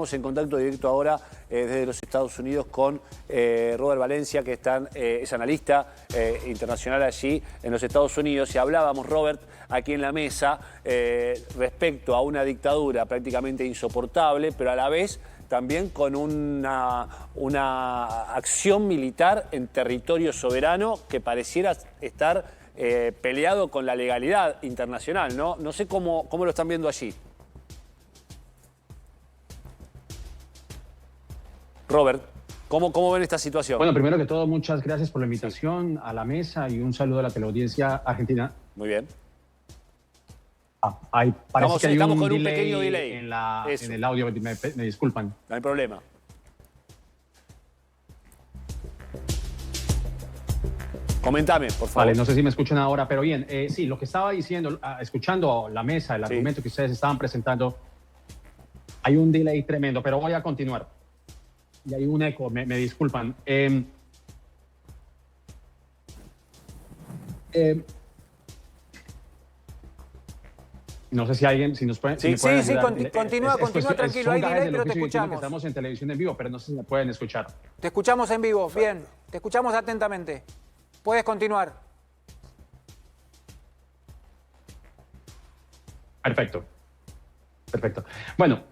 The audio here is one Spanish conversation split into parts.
Estamos en contacto directo ahora desde los Estados Unidos con Robert Valencia, que es analista internacional allí en los Estados Unidos. Y hablábamos, Robert, aquí en la mesa, respecto a una dictadura prácticamente insoportable, pero a la vez también con una acción militar en territorio soberano que pareciera estar peleado con la legalidad internacional, ¿no? No sé cómo lo están viendo allí. Robert, ¿cómo ven esta situación? Bueno, primero que todo, muchas gracias por la invitación a la mesa y un saludo a la teleaudiencia argentina. Muy bien. Parece que hay estamos un con un delay pequeño delay en el audio, me disculpan. No hay problema. Coméntame, por favor. Vale, no sé si me escuchan ahora, pero bien. Sí, lo que estaba diciendo, escuchando la mesa, el argumento que ustedes estaban presentando, hay un delay tremendo, pero voy a continuar. Y hay un eco, me disculpan. No sé si alguien, si nos pueden... Sí, continúa tranquilo, hay delay, pero te Que escuchamos. estamos en televisión en vivo, pero no sé si me pueden escuchar. Te escuchamos en vivo, bien, te escuchamos atentamente. Puedes continuar. Perfecto. Bueno,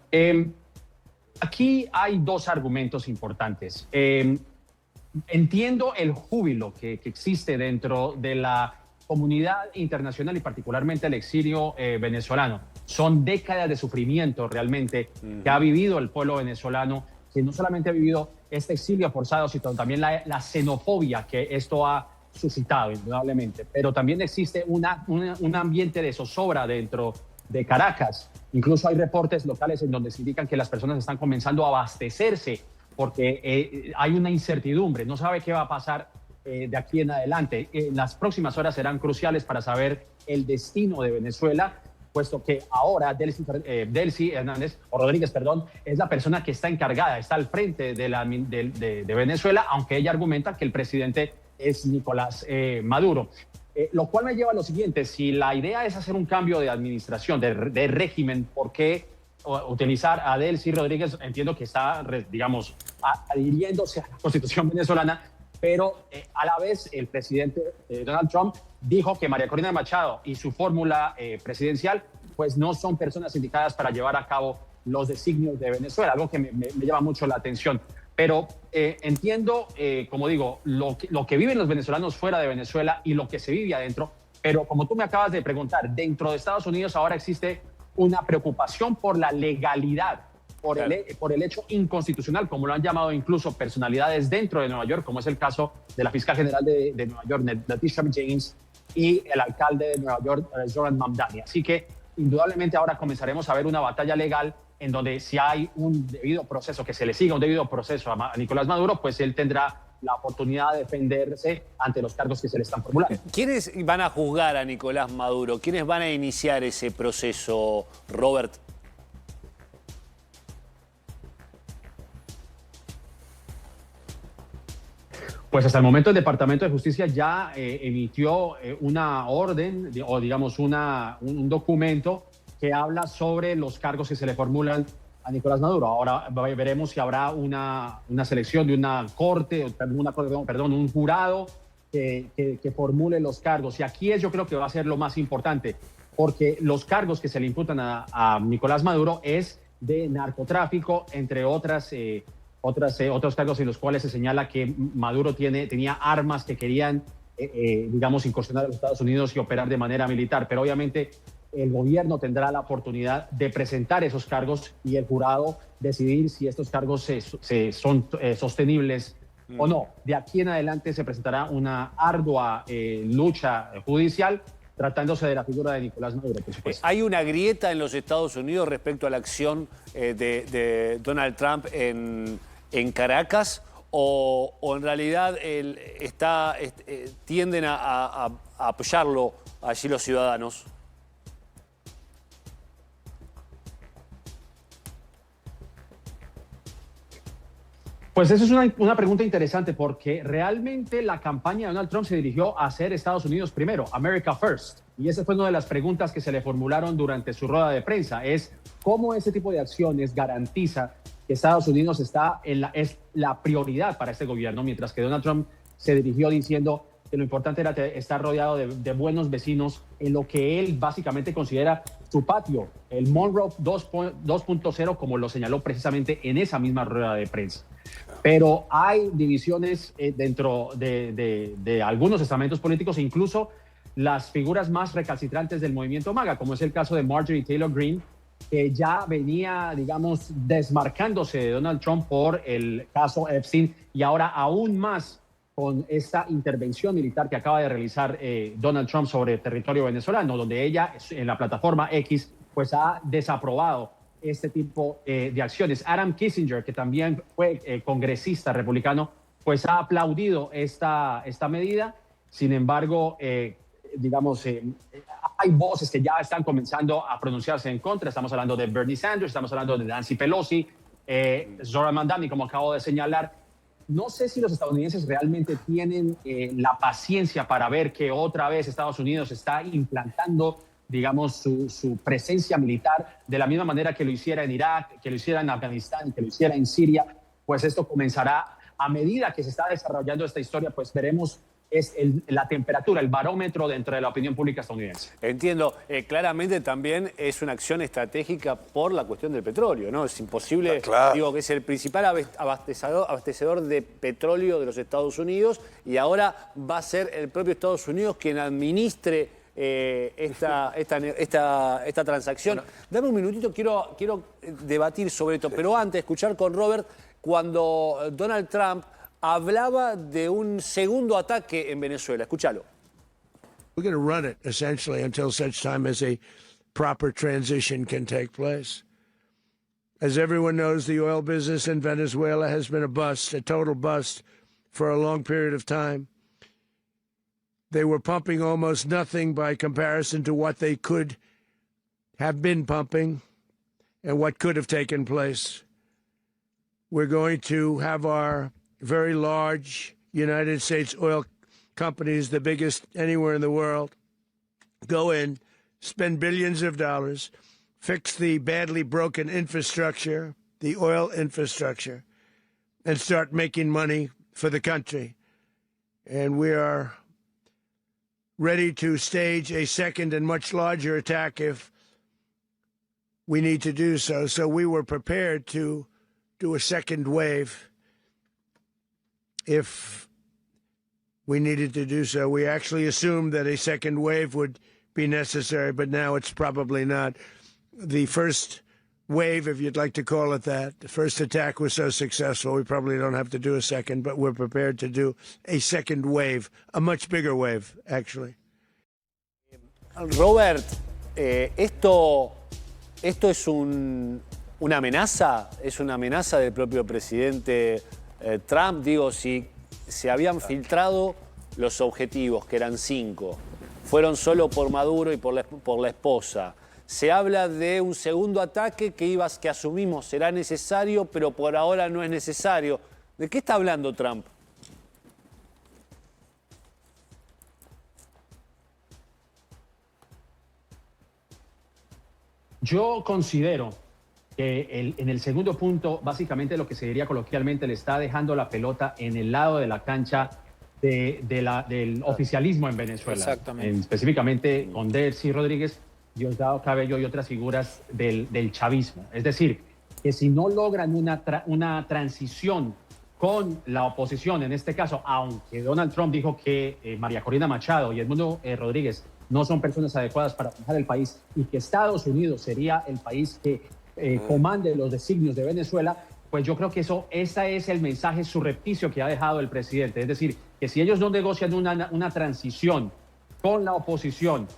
aquí hay dos argumentos importantes. Entiendo el júbilo que existe dentro de la comunidad internacional y particularmente el exilio venezolano. Son décadas de sufrimiento realmente que ha vivido el pueblo venezolano, que no solamente ha vivido este exilio forzado, sino también la xenofobia que esto ha suscitado, indudablemente. Pero también existe un ambiente de zozobra dentro de Caracas. Incluso hay reportes locales en donde se indican que las personas están comenzando a abastecerse porque hay una incertidumbre, no sabe qué va a pasar de aquí en adelante. Las próximas horas serán cruciales para saber el destino de Venezuela, puesto que ahora Delcy Hernández, o Rodríguez, perdón, es la persona que está encargada, está al frente de Venezuela, aunque ella argumenta que el presidente es Nicolás Maduro. Lo cual me lleva a lo siguiente: si la idea es hacer un cambio de administración, de régimen, ¿por qué utilizar a Delcy Rodríguez? Entiendo que está, digamos, adhiriéndose a la Constitución venezolana, pero a la vez el presidente Donald Trump dijo que María Corina Machado y su fórmula presidencial pues no son personas indicadas para llevar a cabo los designios de Venezuela, algo que me llama mucho la atención. Pero entiendo, como digo, lo que viven los venezolanos fuera de Venezuela y lo que se vive adentro, pero como tú me acabas de preguntar, dentro de Estados Unidos ahora existe una preocupación por la legalidad, por el hecho inconstitucional, como lo han llamado incluso personalidades dentro de Nueva York, como es el caso de la fiscal general de Nueva York, Letitia James, y el alcalde de Nueva York, Zoran Mamdani. Así que indudablemente ahora comenzaremos a ver una batalla legal en donde si hay un debido proceso, que se le siga un debido proceso a Nicolás Maduro, pues él tendrá la oportunidad de defenderse ante los cargos que se le están formulando. ¿Quiénes van a juzgar a Nicolás Maduro? ¿Quiénes van a iniciar ese proceso, Robert? Pues hasta el momento el Departamento de Justicia ya emitió una orden, o digamos un documento que habla sobre los cargos que se le formulan a Nicolás Maduro. Ahora veremos si habrá una selección de una corte, un jurado que formule los cargos. Y aquí yo creo que va a ser lo más importante, porque los cargos que se le imputan a Nicolás Maduro es de narcotráfico, entre otros cargos en los cuales se señala que Maduro tenía armas que querían, digamos, incursionar a los Estados Unidos y operar de manera militar. Pero obviamente el gobierno tendrá la oportunidad de presentar esos cargos y el jurado decidir si estos cargos son sostenibles o no. De aquí en adelante se presentará una ardua lucha judicial, tratándose de la figura de Nicolás Maduro, por supuesto. ¿Hay una grieta en los Estados Unidos respecto a la acción de Donald Trump en Caracas? ¿O en realidad tienden a apoyarlo allí los ciudadanos? Pues eso es una pregunta interesante, porque realmente la campaña de Donald Trump se dirigió a hacer Estados Unidos primero, America First. Y esa fue una de las preguntas que se le formularon durante su rueda de prensa, es cómo ese tipo de acciones garantiza que Estados Unidos es la prioridad para este gobierno, mientras que Donald Trump se dirigió diciendo que lo importante era estar rodeado de buenos vecinos en lo que él básicamente considera su patio, el Monroe 2.0, como lo señaló precisamente en esa misma rueda de prensa. Pero hay divisiones dentro de algunos estamentos políticos, e incluso las figuras más recalcitrantes del movimiento MAGA, como es el caso de Marjorie Taylor Greene, que ya venía, digamos, desmarcándose de Donald Trump por el caso Epstein, y ahora aún más con esta intervención militar que acaba de realizar Donald Trump sobre territorio venezolano, donde ella en la plataforma X pues ha desaprobado este tipo de acciones. Adam Kinzinger, que también fue congresista republicano, pues ha aplaudido esta medida. Sin embargo, hay voces que ya están comenzando a pronunciarse en contra. Estamos hablando de Bernie Sanders, estamos hablando de Nancy Pelosi, Zohran Mamdani, como acabo de señalar. No sé si los estadounidenses realmente tienen la paciencia para ver que otra vez Estados Unidos está implantando, digamos, su presencia militar de la misma manera que lo hiciera en Irak, que lo hiciera en Afganistán, que lo hiciera en Siria. Pues esto comenzará a medida que se está desarrollando esta historia, pues veremos la temperatura, el barómetro dentro de la opinión pública estadounidense. Entiendo. Claramente también es una acción estratégica por la cuestión del petróleo, ¿no? Es imposible, digo, que es el principal abastecedor de petróleo de los Estados Unidos, y ahora va a ser el propio Estados Unidos quien administre esta transacción. Bueno, dame un minutito, quiero debatir sobre esto, pero antes escuchar con Robert cuando Donald Trump hablaba de un segundo ataque en Venezuela. Escúchalo. We're going to run it, essentially, until such time as a proper transition can take place. As everyone knows, the oil business in Venezuela has been a bust, a total bust, for a long period of time. They were pumping almost nothing by comparison to what they could have been pumping and what could have taken place. We're going to have our very large United States oil companies, the biggest anywhere in the world, go in, spend billions of dollars, fix the badly broken infrastructure, the oil infrastructure, and start making money for the country. And we are ready to stage a second and much larger attack if we need to do so. So we were prepared to do a second wave if we needed to do so. We actually assumed that a second wave would be necessary, but now it's probably not. The first wave, if you'd like to call it that, the first attack was so successful, we probably don't have to do a second, but we're prepared to do a second wave, a much bigger wave, actually. Robert, ¿esto es una amenaza? ¿Es una amenaza del propio presidente Trump? Digo, si se habían filtrado los objetivos, que eran 5, fueron solo por Maduro y por la esposa. Se habla de un segundo ataque que asumimos será necesario, pero por ahora no es necesario. ¿De qué está hablando Trump? Yo considero que en el segundo punto, básicamente lo que se diría coloquialmente, le está dejando la pelota en el lado de la cancha del oficialismo en Venezuela. Exactamente. Específicamente con Delcy Rodríguez, Diosdado Cabello y otras figuras del chavismo. Es decir, que si no logran una transición con la oposición, en este caso, aunque Donald Trump dijo que María Corina Machado y Edmundo Rodríguez no son personas adecuadas para manejar el país y que Estados Unidos sería el país que comande los designios de Venezuela, pues yo creo que ese es el mensaje surrepticio que ha dejado el presidente. Es decir, que si ellos no negocian una transición con la oposición,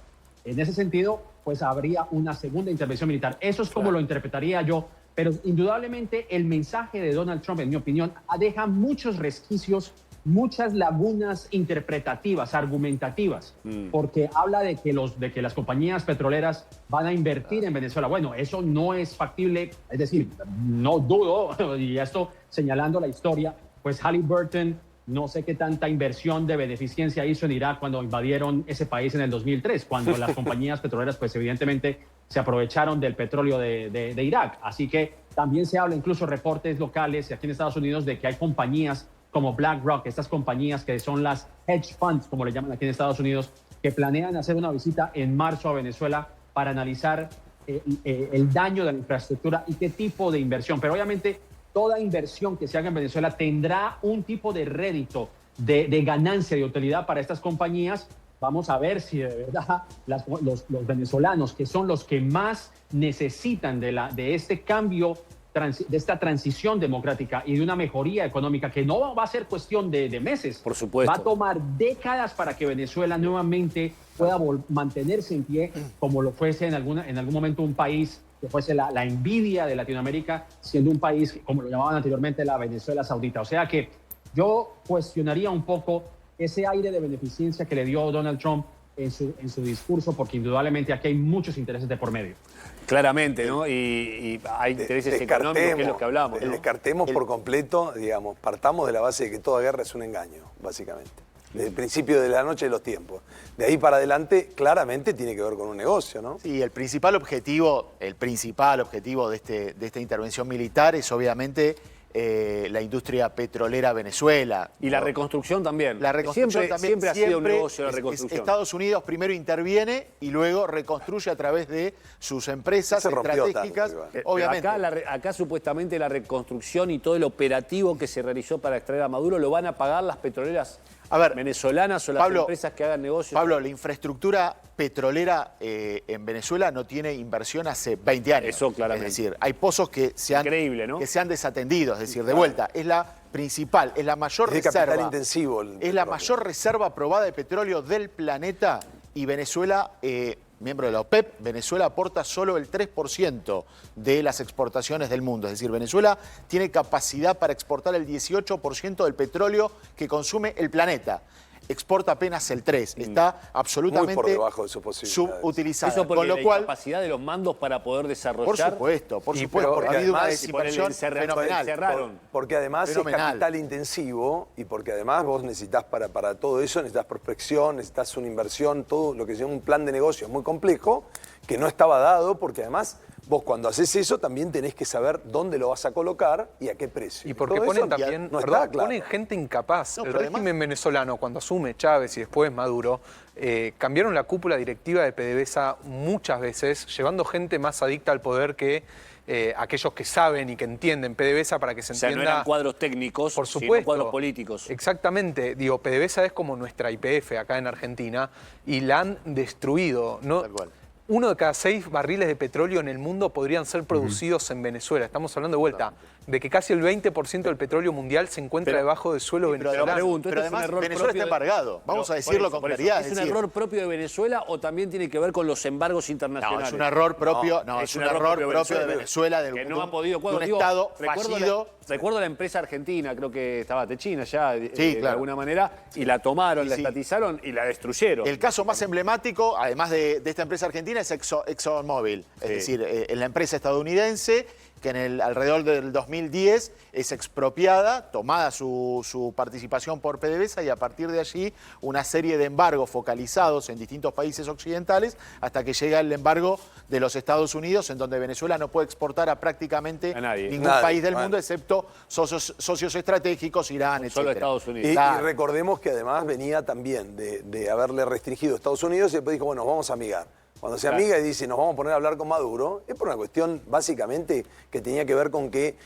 en ese sentido, pues habría una segunda intervención militar. Eso es como lo interpretaría yo, pero indudablemente el mensaje de Donald Trump, en mi opinión, deja muchos resquicios, muchas lagunas interpretativas, argumentativas, porque habla de que las compañías petroleras van a invertir en Venezuela. Bueno, eso no es factible, es decir, no dudo, y esto señalando la historia, pues Halliburton, no sé qué tanta inversión de beneficencia hizo en Irak cuando invadieron ese país en el 2003, cuando las compañías petroleras, pues evidentemente se aprovecharon del petróleo de Irak. Así que También se habla, incluso reportes locales aquí en Estados Unidos, de que hay compañías como BlackRock, estas compañías que son las hedge funds, como le llaman aquí en Estados Unidos, que planean hacer una visita en marzo a Venezuela para analizar el daño de la infraestructura y qué tipo de inversión. Pero obviamente toda inversión que se haga en Venezuela tendrá un tipo de rédito, de ganancia, de utilidad para estas compañías. Vamos a ver si de verdad los venezolanos, que son los que más necesitan de este cambio, de esta transición democrática y de una mejoría económica, que no va a ser cuestión de meses. Por supuesto. Va a tomar décadas para que Venezuela nuevamente pueda mantenerse en pie, como lo fuese en algún momento un país que fuese la envidia de Latinoamérica, siendo un país, como lo llamaban anteriormente, la Venezuela Saudita. O sea que yo cuestionaría un poco ese aire de beneficencia que le dio Donald Trump en su discurso, porque indudablemente aquí hay muchos intereses de por medio. Claramente, ¿no? Y hay intereses económicos, que es lo que hablamos, ¿no? Descartemos por completo, digamos, partamos de la base de que toda guerra es un engaño, básicamente. Desde el principio de la noche de los tiempos. De ahí para adelante, claramente tiene que ver con un negocio, ¿no? Sí, el principal objetivo de esta intervención militar es obviamente la industria petrolera Venezuela. Y la reconstrucción también. La reconstrucción siempre ha sido un negocio la reconstrucción. Estados Unidos primero interviene y luego reconstruye a través de sus empresas estratégicas. Obviamente. Acá supuestamente la reconstrucción y todo el operativo que se realizó para extraer a Maduro lo van a pagar las petroleras venezolanas o las empresas que hagan negocios. Pablo, la infraestructura petrolera en Venezuela no tiene inversión hace 20 años. Eso claramente. Es decir, hay pozos que se han desatendido. Es decir, de vuelta, es la principal, es la mayor reserva. Capital intensivo. Es la mayor reserva probada de petróleo del planeta y Venezuela, miembro de la OPEP, Venezuela aporta solo el 3% de las exportaciones del mundo. Es decir, Venezuela tiene capacidad para exportar el 18% del petróleo que consume el planeta. Exporta apenas el 3%. Está absolutamente muy por debajo de sus posibilidades. Subutilizada. Eso porque con lo cual, la capacidad de los mandos para poder desarrollar. Por supuesto, porque ha habido una desinversión fenomenal. Porque además es capital intensivo y porque además vos necesitas para todo eso, necesitas prospección, necesitas una inversión, todo lo que se llama un plan de negocios muy complejo, que no estaba dado, porque además vos cuando haces eso también tenés que saber dónde lo vas a colocar y a qué precio. Y porque ponen también, ponen gente incapaz. No, el régimen venezolano, cuando asume Chávez y después Maduro, cambiaron la cúpula directiva de PDVSA muchas veces, llevando gente más adicta al poder que aquellos que saben y que entienden PDVSA, para que se entienda. O sea, no eran cuadros técnicos, por supuesto, sino cuadros políticos. Exactamente. Digo, PDVSA es como nuestra YPF acá en Argentina y la han destruido. ¿No? Tal cual. 1 de cada 6 barriles de petróleo en el mundo podrían ser producidos en Venezuela. Estamos hablando de vuelta de que casi el 20% del petróleo mundial se encuentra debajo del suelo venezolano. Pero además Venezuela está embargado. Vamos a decirlo con claridad. ¿Es un error propio de Venezuela o también tiene que ver con los embargos internacionales? No, es un error propio, es un error propio de Venezuela, que no ha podido, de un Estado fallido. Recuerdo la empresa argentina, creo que estaba Techina ya, de alguna manera, y la tomaron, la estatizaron y la destruyeron. El caso más emblemático, además de esta empresa argentina, es ExxonMobil. Es decir, en la empresa estadounidense, que alrededor del 2010 es expropiada, tomada su participación por PDVSA, y a partir de allí una serie de embargos focalizados en distintos países occidentales hasta que llega el embargo de los Estados Unidos, en donde Venezuela no puede exportar a prácticamente ningún país del mundo, excepto socios estratégicos, Irán, etc. Solo Estados Unidos. Y recordemos que además venía también de haberle restringido a Estados Unidos y después dijo, bueno, vamos a amigar. Cuando se amiga y dice, nos vamos a poner a hablar con Maduro, es por una cuestión básicamente que tenía que ver con que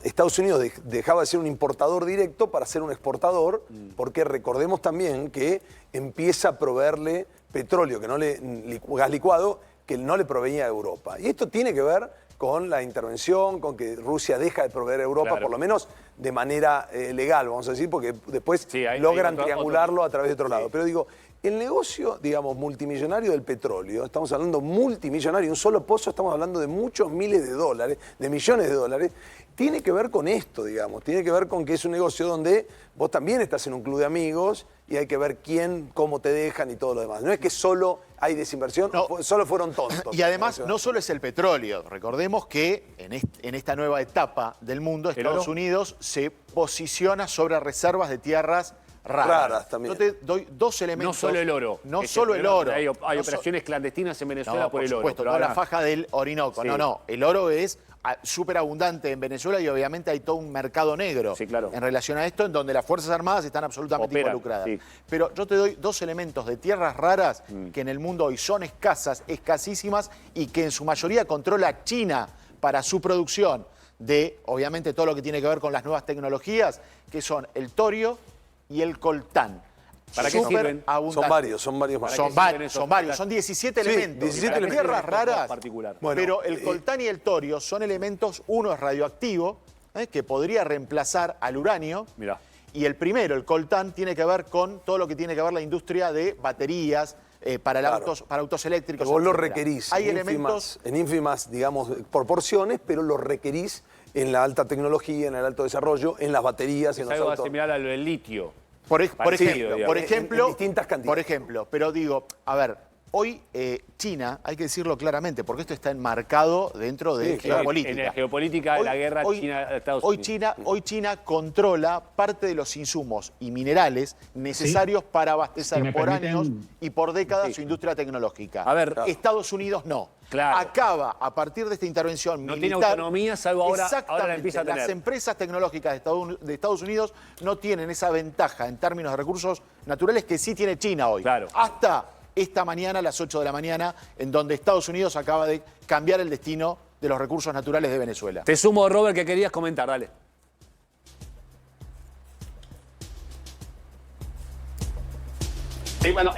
Estados Unidos dejaba de ser un importador directo para ser un exportador, porque recordemos también que empieza a proveerle petróleo, gas licuado, que no le proveía a Europa. Y esto tiene que ver con la intervención, con que Rusia deja de proveer a Europa, por lo menos de manera legal, vamos a decir, porque después logran triangularlo a través de otro lado. Pero digo, el negocio, digamos, multimillonario del petróleo, estamos hablando multimillonario, un solo pozo, estamos hablando de muchos miles de dólares, de millones de dólares, tiene que ver con esto, digamos, tiene que ver con que es un negocio donde vos también estás en un club de amigos y hay que ver quién, cómo te dejan y todo lo demás. No es que solo hay desinversión, solo fueron tontos. Y además, no solo es el petróleo. Recordemos que en esta nueva etapa del mundo, Estados Unidos se posiciona sobre reservas de tierras raras también. Yo te doy dos elementos. No solo el oro. No solo el oro. Hay operaciones clandestinas en Venezuela por el oro. Por supuesto, toda la faja del Orinoco. No, el oro es súper abundante en Venezuela y obviamente hay todo un mercado negro Sí, claro. en relación a esto, en donde las Fuerzas Armadas están absolutamente Operan, involucradas. sí. Pero yo te doy dos elementos de tierras raras que en el mundo hoy son escasas, escasísimas, y que en su mayoría controla China para su producción de, obviamente, todo lo que tiene que ver con las nuevas tecnologías, que son el torio y el coltán. ¿Para qué Súper sirven? abundantes. Son varios más. Son, qué sirven esos? son varios, son 17 Sí, elementos. 17 Las elementos. tierras raras, Particular. Bueno, pero el coltán y el torio son elementos, uno es radioactivo, que podría reemplazar al uranio. Mirá. Y el primero, el coltán, tiene que ver con todo lo que tiene que ver la industria de baterías, para autos eléctricos. Vos lo etcétera. requerís Hay en elementos. ínfimas, digamos, proporciones, pero lo requerís en la alta tecnología, en el alto desarrollo, en las baterías, en Es los algo autos. similar a lo del litio. Por Parecido, digamos. ejemplo, En distintas cantidades. por ejemplo, pero digo, a ver, hoy China, hay que decirlo claramente, porque esto está enmarcado dentro de Sí, claro. geopolítica. En la geopolítica de la guerra China-Estados Unidos. Hoy China controla parte de los insumos y minerales necesarios para abastecer Si me por permiten- años y por décadas Sí. su industria tecnológica. A ver, Estados Unidos no. Claro. Acaba, a partir de esta intervención No tiene militar, autonomía, salvo ahora la exactamente, empieza a tener. Las empresas tecnológicas de Estados Unidos no tienen esa ventaja en términos de recursos naturales que sí tiene China hoy. Claro. Hasta esta mañana, a las 8 de la mañana, en donde Estados Unidos acaba de cambiar el destino de los recursos naturales de Venezuela. Te sumo, Robert, que querías comentar, dale. Sí, bueno,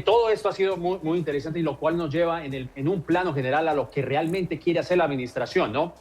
todo esto ha sido muy, muy interesante y lo cual nos lleva en un plano general a lo que realmente quiere hacer la administración, ¿no?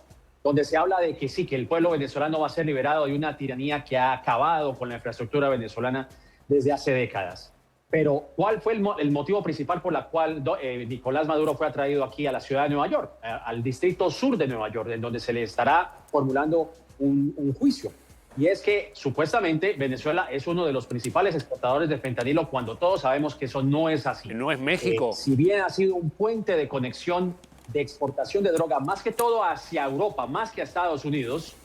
Donde se habla de que sí, que el pueblo venezolano va a ser liberado de una tiranía que ha acabado con la infraestructura venezolana desde hace décadas. Pero, ¿cuál fue el motivo principal por el cual Nicolás Maduro fue atraído aquí a la ciudad de Nueva York, al distrito sur de Nueva York, en donde se le estará formulando un juicio? Y es que supuestamente Venezuela es uno de los principales exportadores de fentanilo, cuando todos sabemos que eso no es así. ¿No es México? Si bien ha sido un puente de conexión de exportación de droga, más que todo hacia Europa, más que a Estados Unidos,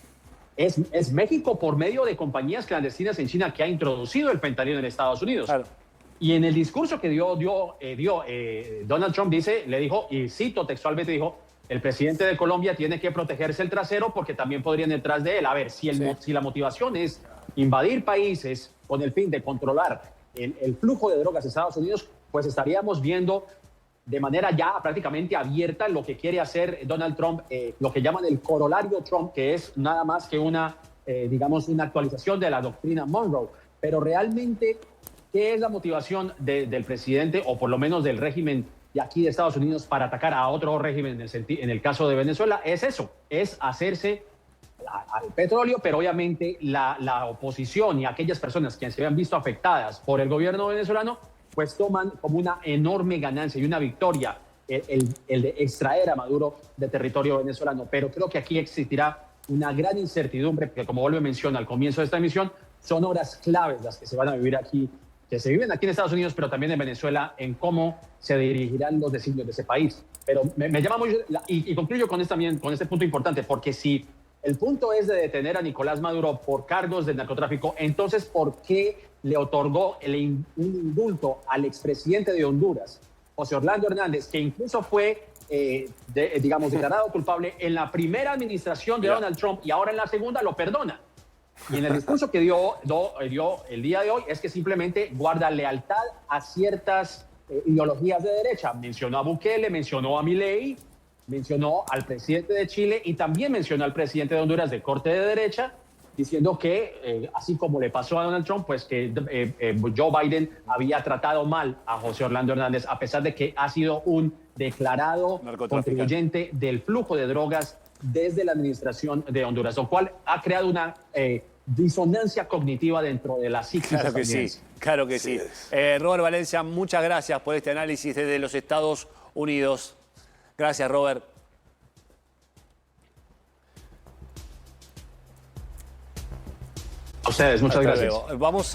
es México por medio de compañías clandestinas en China que ha introducido el fentanilo en Estados Unidos. Claro. Y en el discurso que dio Donald Trump le dijo, y cito textualmente, dijo: el presidente de Colombia tiene que protegerse el trasero porque también podrían detrás de él. A ver, si la motivación es invadir países con el fin de controlar el flujo de drogas de Estados Unidos, pues estaríamos viendo de manera ya prácticamente abierta lo que quiere hacer Donald Trump, lo que llaman el corolario Trump, que es nada más que una actualización de la doctrina Monroe. Pero realmente, ¿qué es la motivación del presidente, o por lo menos del régimen de aquí de Estados Unidos, para atacar a otro régimen en el caso de Venezuela? Es eso, es hacerse al petróleo, pero obviamente la oposición y aquellas personas que se habían visto afectadas por el gobierno venezolano, pues toman como una enorme ganancia y una victoria el de extraer a Maduro de territorio venezolano. Pero creo que aquí existirá una gran incertidumbre, porque como vuelvo a mencionar al comienzo de esta emisión, son horas claves las que se van a vivir aquí, que se viven aquí en Estados Unidos, pero también en Venezuela, en cómo se dirigirán los designios de ese país. Pero me llama mucho, y concluyo con este punto importante, porque si el punto es de detener a Nicolás Maduro por cargos de narcotráfico, entonces, ¿por qué le otorgó un indulto al expresidente de Honduras, José Orlando Hernández, que incluso fue, declarado culpable en la primera administración de Donald Trump, y ahora en la segunda lo perdona? Y en el discurso que dio el día de hoy es que simplemente guarda lealtad a ciertas ideologías de derecha. Mencionó a Bukele, mencionó a Milei, mencionó al presidente de Chile y también mencionó al presidente de Honduras de corte de derecha, diciendo que, así como le pasó a Donald Trump, pues que Joe Biden había tratado mal a José Orlando Hernández, a pesar de que ha sido un declarado contribuyente del flujo de drogas desde la administración de Honduras, lo cual ha creado una disonancia cognitiva dentro de la psiquis estadounidense. Claro que sí. Robert Valencia, muchas gracias por este análisis desde los Estados Unidos. Gracias, Robert. A ustedes, muchas gracias. Luego. Vamos